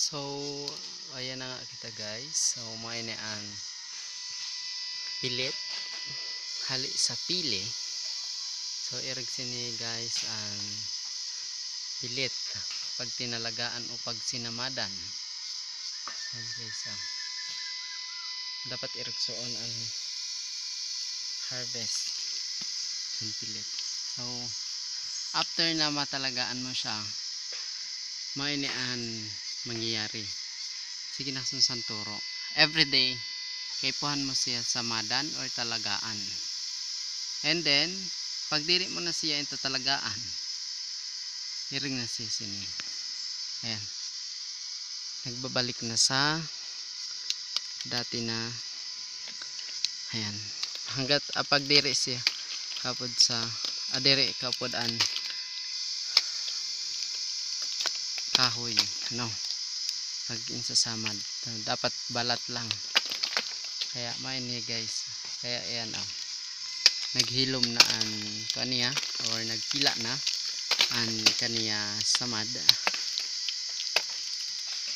So, ayan na nga kita guys. So, mainaan pilit hali sa pili. So, irag sini guys ang pilit pag tinalagaan o pag sinamadan. Ayan guys, dapat iragsoon ang harvest ng pilit. So, after na matalagaan mo siya, mainaan mangyayari. Sige na sa turo. Everyday, kaipuhan mo siya sa madan or talagaan. And then, pag diri mo na siya ito talagaan, iring na siya sini. Ayan. Nagbabalik na sa dati na. Ayan. Hanggat pag diri siya kapod sa adiri kapod an kahoy. No. Pag insasamad. Dapat balat lang. Kaya maini guys. Kaya ayan naghilom na an kaniya or nagpila na an kaniya samad.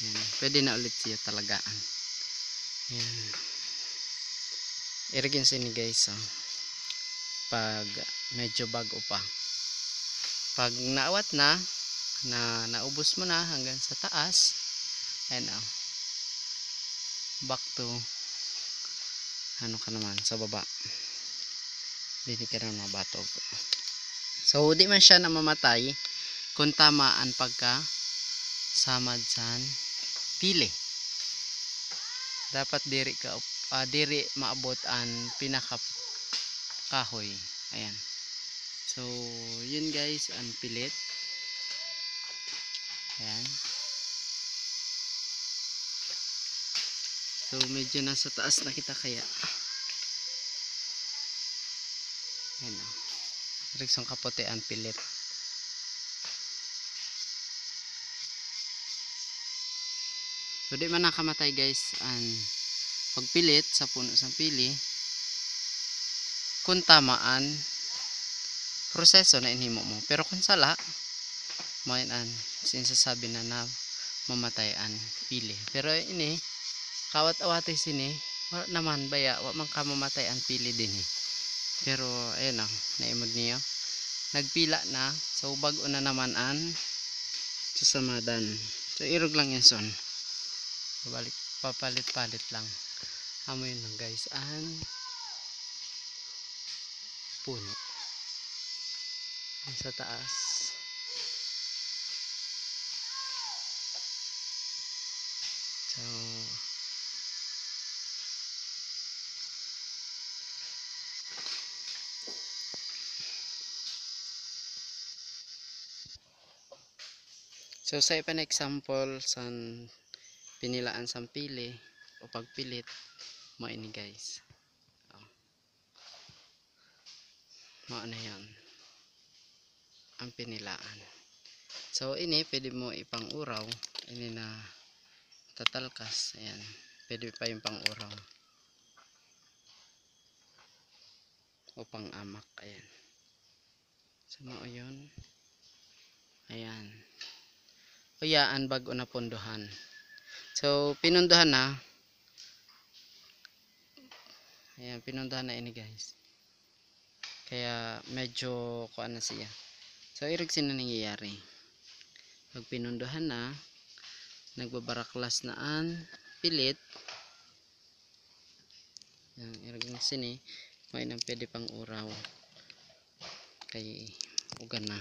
Ayan. Pwede na ulit siya talagaan. Ayan. Irigin sini guys. Pag medyo bago pa. Pag naawat na naubos mo na hanggang sa taas, ayan back to ano ka naman sa baba. Dili ka na mabatog. So di man siya namamatay kung tama ang pagka samad san pili. Dapat diri ka diri maabot ang pinaka kahoy. Ayan. So yun guys ang pilit. Ayan. So medyo nasa taas na kita kaya. Ayan riksong kapote ang pilit. So di man nakamatay guys ang pagpilit sa puno sa pili kung tamaan proseso na inhimo mo. Pero kung sala main an sinasabi na mamatay ang pili. Pero ini kawat awate sini wala naman baya wa man ka mamatay ang pili din Pero ayun naimod niyo nagpila na. So bago na naman an susamadan. So irog lang yan son. Balik papalit-palit lang. Amoy lang guys an puno sa taas. So sa ipan example san pinilaan sang pili o pagpilit mo ini guys. Mo na yan ang pinilaan. So ini pwede mo ipang uraw. Ini na tatalkas. Ayan. Pwede pa yung pang uraw o pang amak. Ayan. So mo yun. Ayan. Uyaan bago na punduhan. So pinunduhan na. Ayan, pinunduhan na ini guys. Kaya medyo kuan na siya. So irig sino nangyayari. Pag pinunduhan na, nagbabaraklas na ang pilit. Ayan, irig sini, may nang pwede pang uraw. Kay ugan na.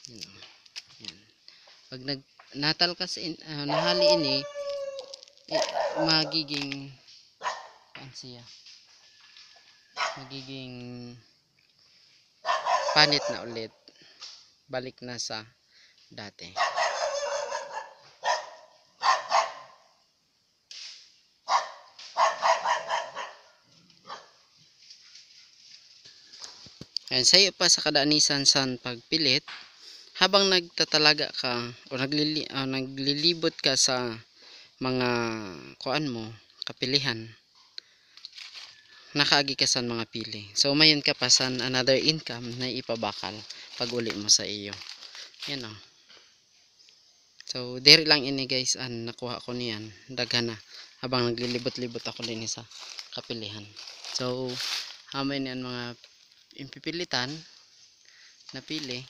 Ayan. Pag natalkas nahali ini magiging siya magiging panit na ulit, balik na sa dati. Ayan, sayo pa sa kadaanisan san pagpilit habang nagtatalaga ka o naglilibot ka sa mga kuan mo kapilihan, nakaagi ka sa mga pili. So mayon ka pa sa another income na ipabakal pag uli mo sa iyo. Yan So diri lang ini guys an nakuha ko niyan daghan na habang naglilibot-libot ako din sa kapilihan. So hamay niyan mga impipilitan napili.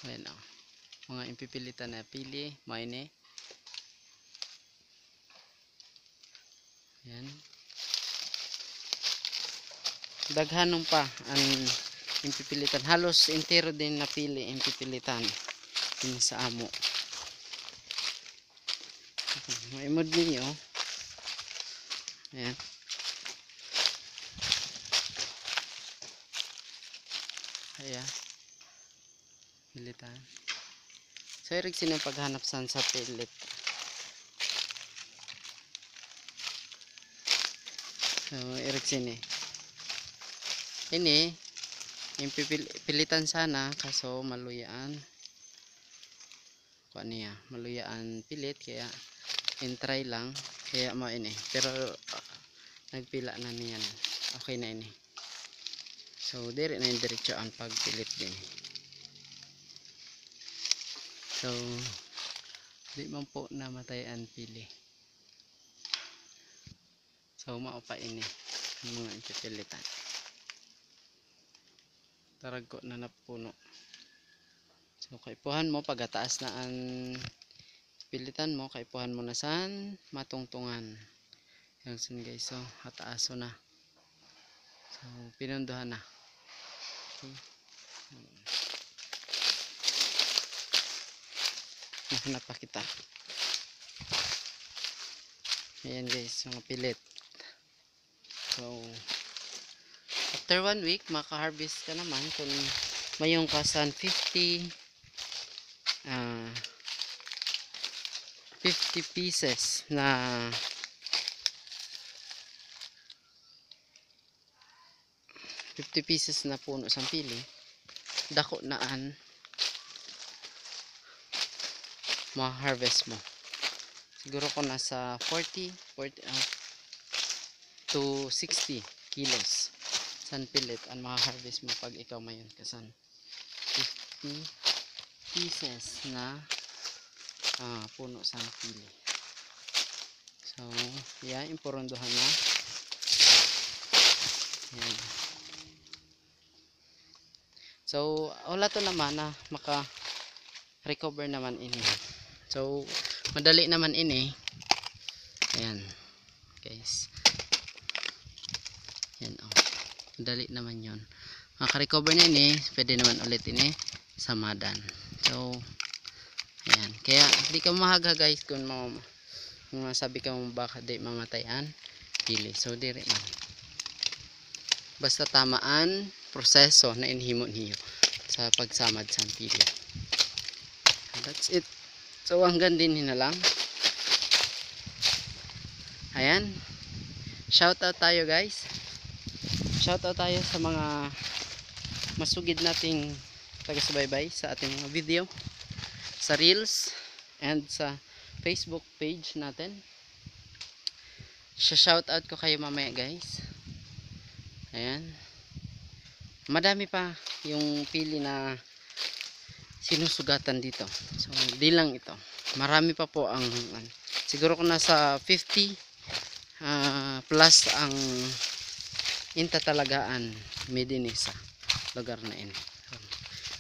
Ayan o. Mga impipilitan na pili. Maine. Ayan. Daghanong pa ang impipilitan. Halos entero din napili impipilitan. Din sa amo. Maimod ninyo. Ayan. Ayan. Pilitan. So, irig sinong paghanap sa pilit. So, irig sini. Ini, yung pilitan sana, kaso maluyaan. Kuha niya, maluyaan pilit, kaya in-try lang. Kaya mo ini. Pero, nagpila na niyan. Okay na ini. So, dire na yung diretso ang pagpilit din. So, di man po namatay ang pili. So, maupa ini ang mga impipilitan. Tarag ko na napuno. So, kaipuhan mo pagataas na ang pilitan mo, kaipuhan mo na saan matungtungan. Yan sin guys, so hataaso na. So, pinunduhan na. Okay. Nahanap pa kita. Ayan guys, mga pilit. So, after 1 week, maka-harvest ka naman kung mayroong kasan 50 pieces na 50 pieces na puno sa pili. Dako naan ma-harvest mo. Siguro ko nasa 40 to 60 kilos san pilit ang ma-harvest mo pag ikaw mayon kasan 50 pieces na puno sa pili. So, yeah, imporondohan na. Yan. So, wala to naman na maka-recover naman ini. So, madali naman ini. Ayan. Guys. Yan oh. Madali naman yon. Maka-recover na ini, pwede naman ulit ini sa madan. So, ayan. Kaya, di ka mahaga guys kung masabi ka mo baka di mamatayan pili. So, dire man. Basta tamaan proseso na inhimo niyo sa pagsamad sa pili. That's it. So, hanggang din na lang. Ayan. Shoutout tayo guys. Shoutout tayo sa mga masugid nating taga-subaybay sa ating mga video. Sa Reels and sa Facebook page natin. Shoutout ko kayo mamaya guys. Ayan. Madami pa yung pili na sinusugatan dito. So, di lang ito. Marami pa po ang siguro kung nasa 50 plus ang inta talagaan midin sa lugar na ini. So,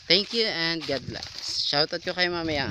thank you and God bless. Shoutout ko kayo mamaya.